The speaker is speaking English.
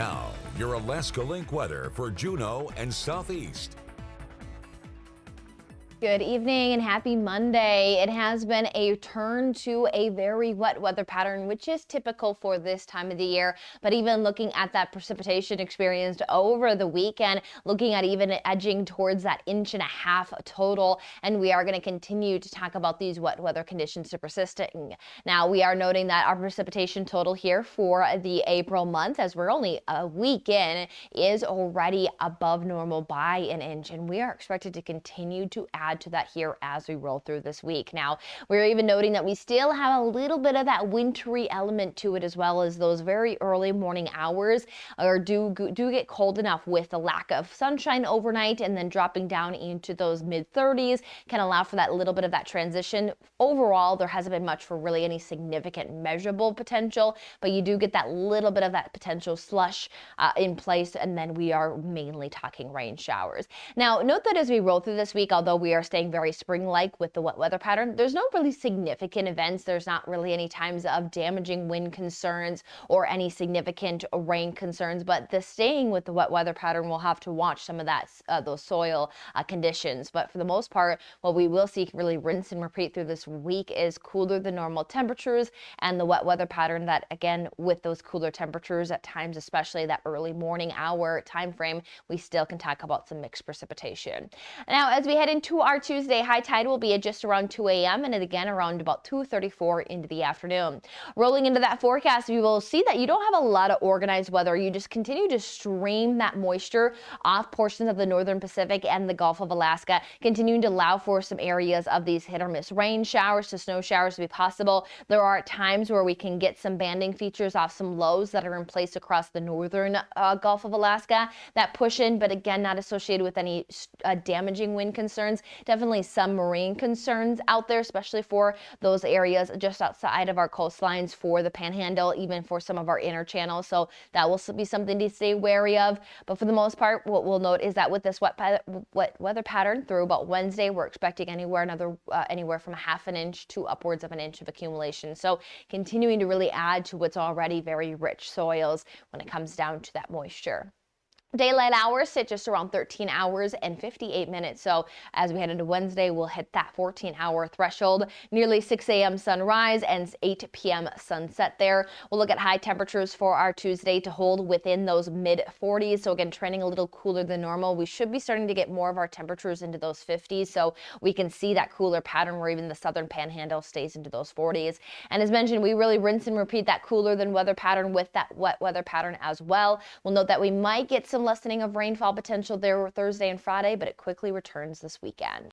Now, your Alaska Link weather for Juneau and Southeast. Good evening and happy Monday. It has been a turn to a very wet weather pattern, which is typical for this time of the year. But even looking at that precipitation experienced over the weekend, looking at even edging towards that 1.5 inches total. And we are going to continue to talk about these wet weather conditions to persisting. Now, we are noting that our precipitation total here for the April month, as we're only a week in, is already above normal by 1 inch. And we are expected to continue to add to that here as we roll through this week. Now, we're even noting that we still have a little bit of that wintry element to it, as well as those very early morning hours do get cold enough with the lack of sunshine overnight, and then dropping down into those mid-30s can allow for that little bit of that transition. Overall, there hasn't been much for really any significant measurable potential, but you do get that little bit of that potential slush in place, and then we are mainly talking rain showers. Now, note that as we roll through this week, although we are staying very spring-like with the wet weather pattern, there's no really significant events. There's not really any times of damaging wind concerns or any significant rain concerns, but the staying with the wet weather pattern, we'll have to watch some of that those soil conditions. But for the most part, what we will see really rinse and repeat through this week is cooler than normal temperatures, and the wet weather pattern that, again, with those cooler temperatures at times, especially that early morning hour time frame, we still can talk about some mixed precipitation. Now, as we head into our Tuesday, high tide will be at just around 2 a.m. and again around about 2:34 into the afternoon. Rolling into that forecast, we will see that you don't have a lot of organized weather. You just continue to stream that moisture off portions of the northern Pacific and the Gulf of Alaska, continuing to allow for some areas of these hit or miss rain showers to snow showers to be possible. There are times where we can get some banding features off some lows that are in place across the northern Gulf of Alaska that push in, but again, not associated with any damaging wind concerns. Definitely some marine concerns out there, especially for those areas just outside of our coastlines, for the Panhandle, even for some of our inner channels. So that will be something to stay wary of. But for the most part, what we'll note is that with this wet weather pattern through about Wednesday, we're expecting anywhere from 1/2 inch to upwards of 1 inch of accumulation. So continuing to really add to what's already very rich soils when it comes down to that moisture. Daylight hours sit just around 13 hours and 58 minutes. So as we head into Wednesday, we'll hit that 14-hour threshold, nearly 6 a.m. sunrise and 8 p.m. sunset there. We'll look at high temperatures for our Tuesday to hold within those mid-40s. So again, trending a little cooler than normal. We should be starting to get more of our temperatures into those 50s. So we can see that cooler pattern where even the southern Panhandle stays into those 40s. And as mentioned, we really rinse and repeat that cooler than weather pattern with that wet weather pattern as well. We'll note that we might get some lessening of rainfall potential there Thursday and Friday, but it quickly returns this weekend.